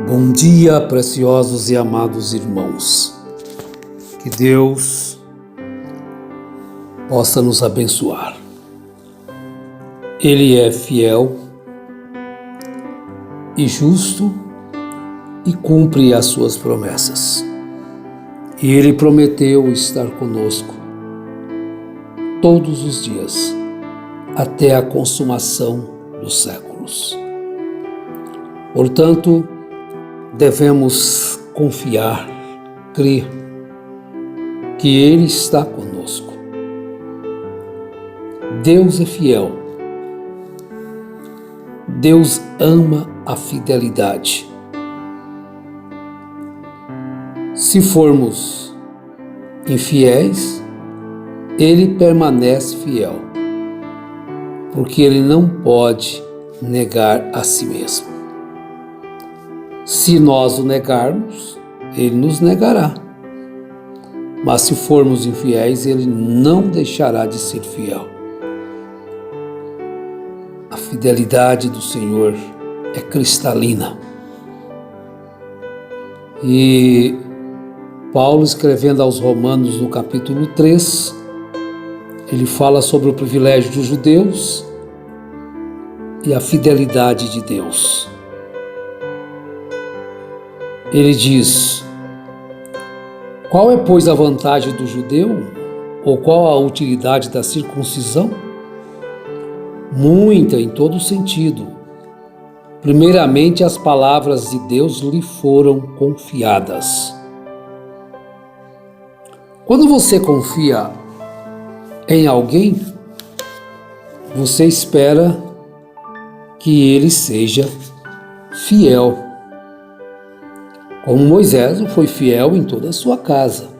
Bom dia, preciosos e amados irmãos. Que Deus possa nos abençoar. Ele é fiel e justo e cumpre as suas promessas. E Ele prometeu estar conosco todos os dias, até a consumação dos séculos. Portanto, devemos confiar, crer que Ele está conosco. Deus é fiel. Deus ama a fidelidade. Se formos infiéis, Ele permanece fiel, porque Ele não pode negar a si mesmo. Se nós o negarmos, Ele nos negará. Mas se formos infiéis, Ele não deixará de ser fiel. A fidelidade do Senhor é cristalina. E Paulo, escrevendo aos Romanos no capítulo 3, ele fala sobre o privilégio dos judeus e a fidelidade de Deus. Ele diz: qual é, pois, a vantagem do judeu? Ou qual a utilidade da circuncisão? Muita, em todo sentido. Primeiramente, as palavras de Deus lhe foram confiadas. Quando você confia em alguém, você espera que ele seja fiel. Como Moisés foi fiel em toda a sua casa.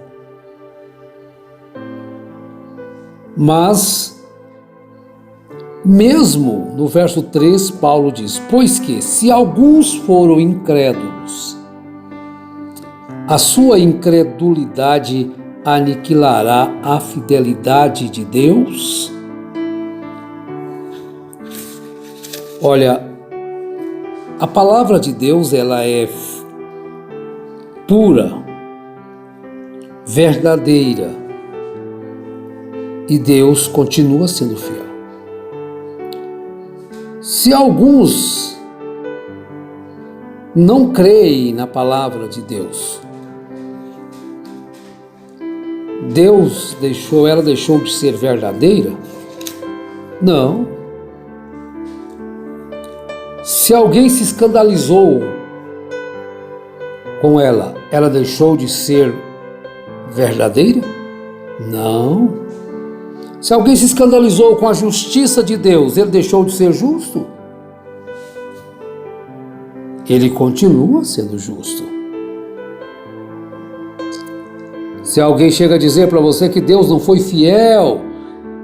Mas, mesmo no verso 3, Paulo diz: pois que, se alguns foram incrédulos, a sua incredulidade aniquilará a fidelidade de Deus? Olha, a palavra de Deus, ela é pura, verdadeira, e Deus continua sendo fiel. Se alguns não creem na palavra de Deus, ela deixou de ser verdadeira? Não. Se alguém se escandalizou com ela deixou de ser verdadeira? Não. Se alguém se escandalizou com a justiça de Deus, ele deixou de ser justo? Ele continua sendo justo. Se alguém chega a dizer para você que Deus não foi fiel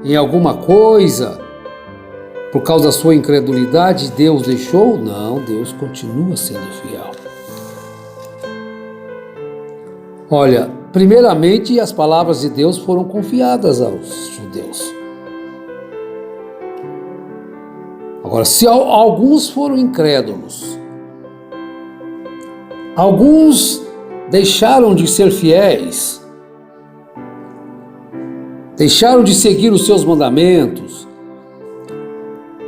em alguma coisa, por causa da sua incredulidade, Deus deixou? Não, Deus continua sendo fiel. Olha, primeiramente, as palavras de Deus foram confiadas aos judeus. Agora, se alguns foram incrédulos, alguns deixaram de ser fiéis, deixaram de seguir os seus mandamentos,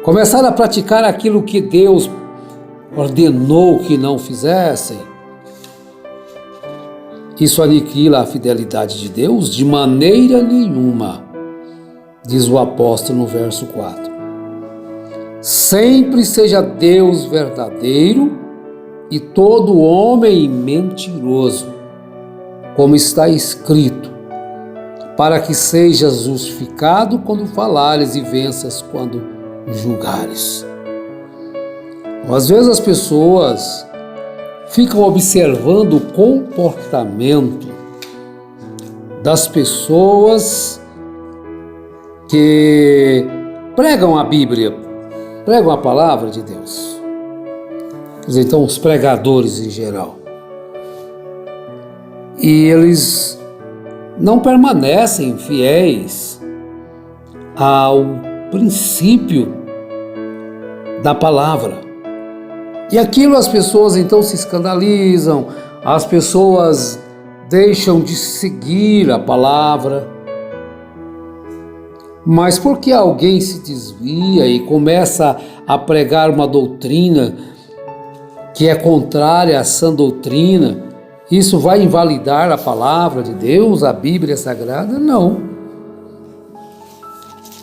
começaram a praticar aquilo que Deus ordenou que não fizessem, isso aniquila a fidelidade de Deus? De maneira nenhuma, diz o apóstolo no verso 4. Sempre seja Deus verdadeiro e todo homem mentiroso, como está escrito, para que sejas justificado quando falares e venças quando julgares. Às vezes as pessoas ficam observando o comportamento das pessoas que pregam a Bíblia, pregam a palavra de Deus. Quer dizer, então, os pregadores em geral. E eles não permanecem fiéis ao princípio da palavra. E aquilo as pessoas então se escandalizam, as pessoas deixam de seguir a palavra. Mas porque alguém se desvia e começa a pregar uma doutrina que é contrária à sã doutrina, isso vai invalidar a palavra de Deus, a Bíblia Sagrada? Não.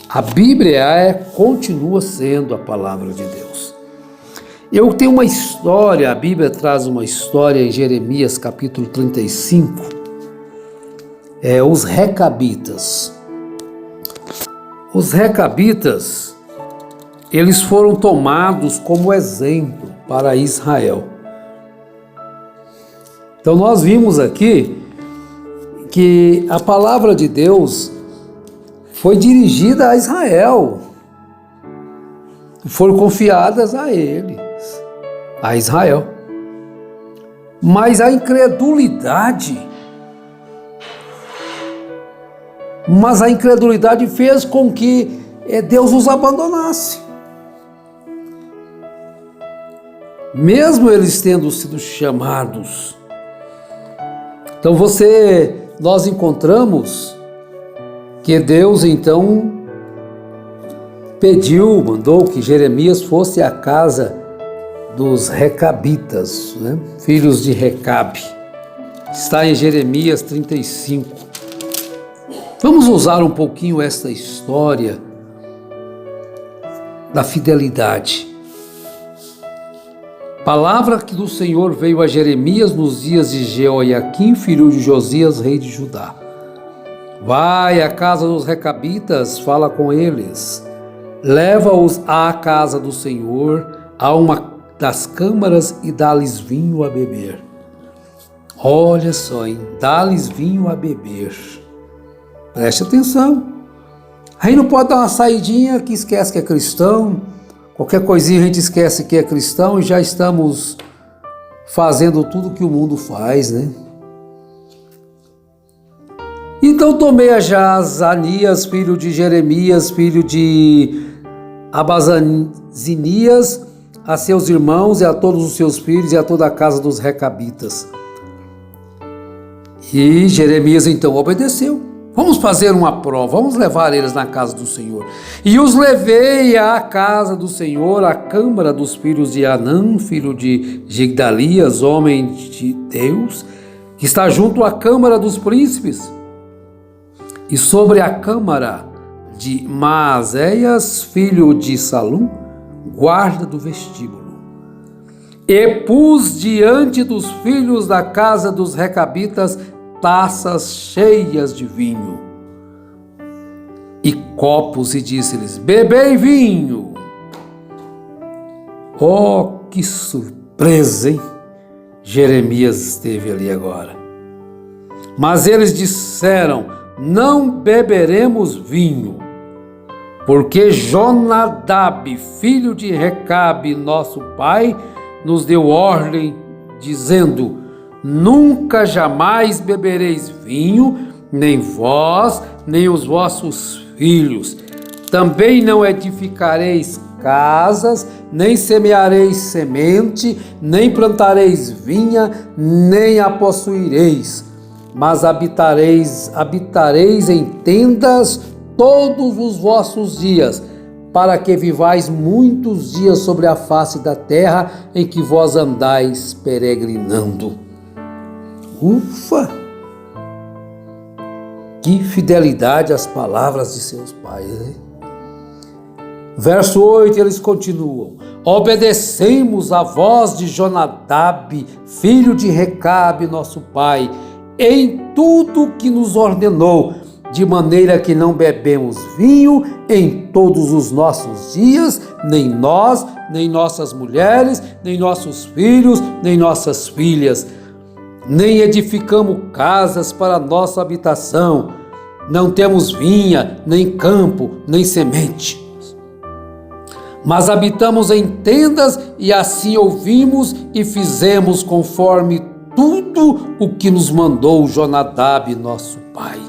A Bíblia continua sendo a palavra de Deus. Eu tenho uma história, a Bíblia traz uma história em Jeremias capítulo 35, os Recabitas. Os Recabitas, eles foram tomados como exemplo para Israel. Então nós vimos aqui que a palavra de Deus foi dirigida a Israel, foram confiadas a eles, a Israel. Mas a incredulidade fez com que Deus os abandonasse. Mesmo eles tendo sido chamados. Então nós encontramos que Deus então mandou que Jeremias fosse à casa dos Recabitas, filhos de Recabe. Está em Jeremias 35. Vamos usar um pouquinho esta história da fidelidade. Palavra que do Senhor veio a Jeremias nos dias de Jeoiaquim, filho de Josias, rei de Judá. Vai à casa dos Recabitas, fala com eles. Leva-os à casa do Senhor, a uma das câmaras e dá-lhes vinho a beber. Olha só, dá-lhes vinho a beber. Preste atenção. Aí não pode dar uma saidinha que esquece que é cristão. Qualquer coisinha a gente esquece que é cristão e já estamos fazendo tudo que o mundo faz, Então tomei a Jazanias, filho de Jeremias, filho de Abazinias, a seus irmãos e a todos os seus filhos e a toda a casa dos Recabitas. E Jeremias então obedeceu. Vamos fazer uma prova, vamos levar eles na casa do Senhor. E os levei à casa do Senhor, à câmara dos filhos de Anã, filho de Gigdalias, homem de Deus, que está junto à câmara dos príncipes. E sobre a câmara de Maazéias, filho de Salum, guarda do vestíbulo. E pus diante dos filhos da casa dos Recabitas taças cheias de vinho e copos, e disse-lhes: bebei vinho. Oh, que surpresa, hein? Jeremias esteve ali agora. Mas eles disseram: não beberemos vinho, porque Jonadab, filho de Recabe, nosso pai, nos deu ordem, dizendo: nunca jamais bebereis vinho, nem vós, nem os vossos filhos. Também não edificareis casas, nem semeareis semente, nem plantareis vinha, nem a possuireis. Mas habitareis em tendas todos os vossos dias, para que vivais muitos dias sobre a face da terra em que vós andais peregrinando. Ufa! Que fidelidade às palavras de seus pais, Verso 8, eles continuam: obedecemos a voz de Jonadab, filho de Recabe, nosso pai, em tudo que nos ordenou, de maneira que não bebemos vinho em todos os nossos dias, nem nós, nem nossas mulheres, nem nossos filhos, nem nossas filhas, nem edificamos casas para nossa habitação, não temos vinha, nem campo, nem semente. Mas habitamos em tendas e assim ouvimos e fizemos conforme tudo o que nos mandou Jonadab, nosso pai.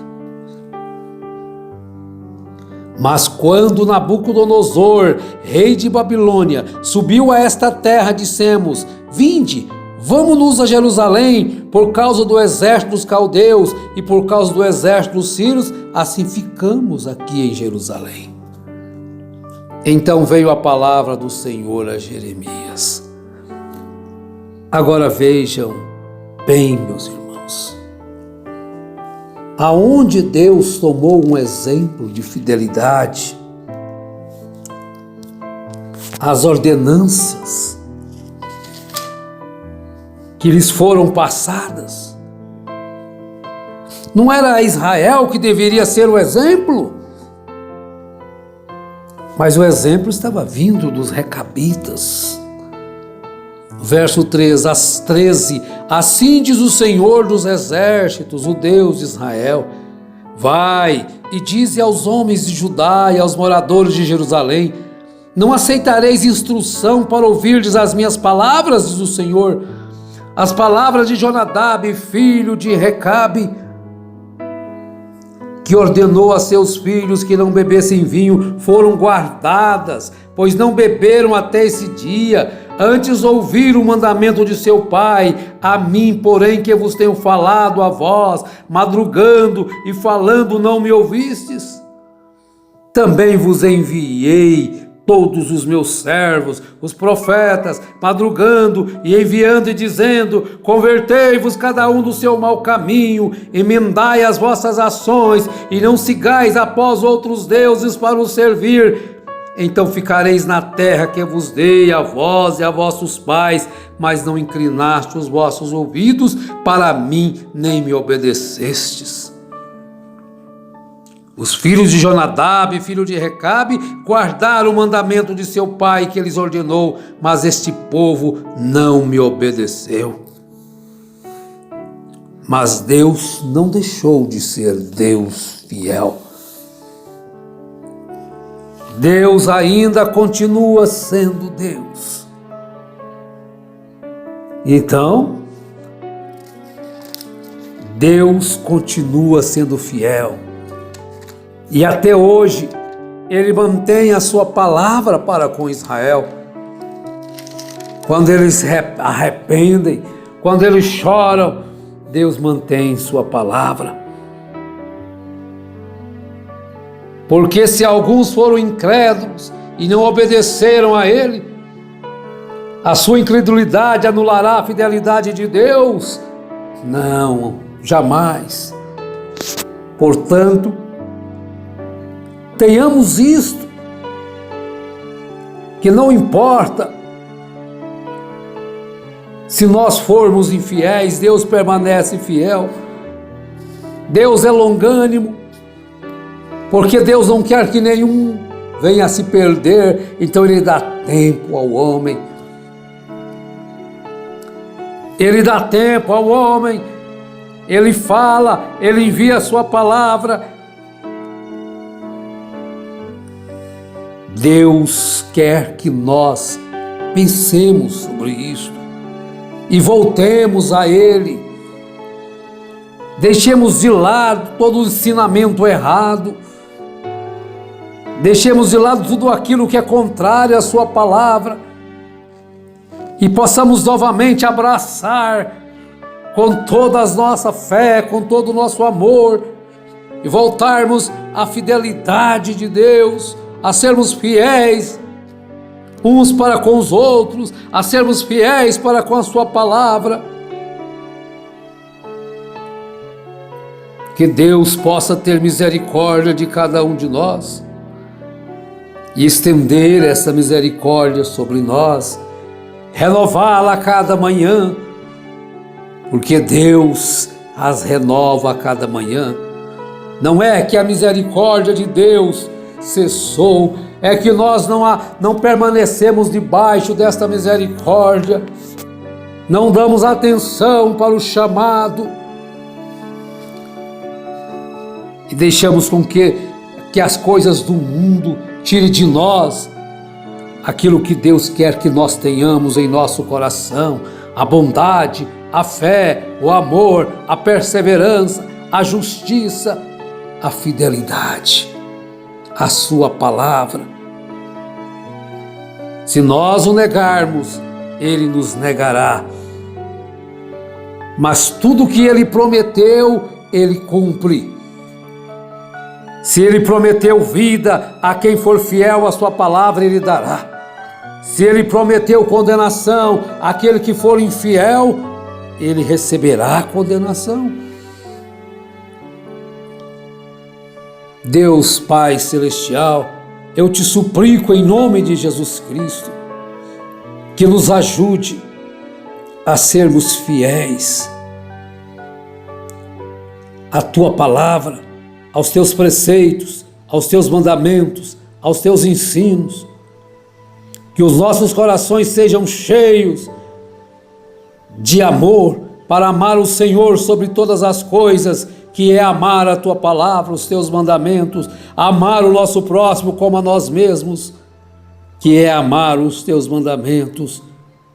Mas quando Nabucodonosor, rei de Babilônia, subiu a esta terra, dissemos: vinde, vamos-nos a Jerusalém, por causa do exército dos caldeus e por causa do exército dos sírios, assim ficamos aqui em Jerusalém. Então veio a palavra do Senhor a Jeremias. Agora vejam bem, meus irmãos, aonde Deus tomou um exemplo de fidelidade, as ordenanças que lhes foram passadas. Não era Israel que deveria ser o exemplo? Mas o exemplo estava vindo dos recabitas. Verso 13: assim diz o Senhor dos exércitos, o Deus de Israel: vai e dize aos homens de Judá e aos moradores de Jerusalém: não aceitareis instrução para ouvirdes as minhas palavras, diz o Senhor. As palavras de Jonadab, filho de Recabe, que ordenou a seus filhos que não bebessem vinho, foram guardadas, pois não beberam até esse dia. Antes ouviram o mandamento de seu pai, a mim, porém, que vos tenho falado a vós, madrugando e falando, não me ouvistes? Também vos enviei todos os meus servos, os profetas, madrugando e enviando e dizendo: convertei-vos cada um do seu mau caminho, emendai as vossas ações e não sigais após outros deuses para os servir. Então ficareis na terra que vos dei a vós e a vossos pais, mas não inclinaste os vossos ouvidos para mim, nem me obedecestes. Os filhos de Jonadab, filho de Recabe, guardaram o mandamento de seu pai que lhes ordenou, mas este povo não me obedeceu. Mas Deus não deixou de ser Deus fiel. Deus ainda continua sendo Deus. Então, Deus continua sendo fiel. E até hoje, Ele mantém a sua palavra para com Israel. Quando eles se arrependem, quando eles choram, Deus mantém sua palavra. Porque se alguns foram incrédulos e não obedeceram a Ele, a sua incredulidade anulará a fidelidade de Deus? Não, jamais. Portanto, tenhamos isto, que não importa se nós formos infiéis, Deus permanece fiel. Deus é longânimo, porque Deus não quer que nenhum venha a se perder, então Ele dá tempo ao homem. Ele dá tempo ao homem, Ele fala, Ele envia a sua palavra. Deus quer que nós pensemos sobre isso e voltemos a Ele. Deixemos de lado todo o ensinamento errado. Deixemos de lado tudo aquilo que é contrário à sua palavra e possamos novamente abraçar com toda a nossa fé, com todo o nosso amor e voltarmos à fidelidade de Deus, a sermos fiéis uns para com os outros, a sermos fiéis para com a sua palavra. Que Deus possa ter misericórdia de cada um de nós e estender essa misericórdia sobre nós, renová-la a cada manhã, porque Deus as renova a cada manhã. Não é que a misericórdia de Deus cessou, é que nós não permanecemos debaixo desta misericórdia, não damos atenção para o chamado e deixamos com que as coisas do mundo tirem de nós aquilo que Deus quer que nós tenhamos em nosso coração: a bondade, a fé, o amor, a perseverança, a justiça, a fidelidade. a sua palavra. Se nós o negarmos, ele nos negará. Mas tudo que ele prometeu, ele cumpre. Se ele prometeu vida a quem for fiel à sua palavra, ele dará. Se ele prometeu condenação àquele que for infiel, ele receberá condenação. Deus Pai Celestial, eu te suplico em nome de Jesus Cristo, que nos ajude a sermos fiéis à tua palavra, aos teus preceitos, aos teus mandamentos, aos teus ensinos. Que os nossos corações sejam cheios de amor para amar o Senhor sobre todas as coisas, que é amar a tua palavra, os teus mandamentos, amar o nosso próximo como a nós mesmos, que é amar os teus mandamentos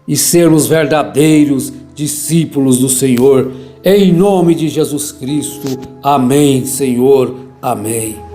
e sermos verdadeiros discípulos do Senhor. Em nome de Jesus Cristo. Amém, Senhor. Amém.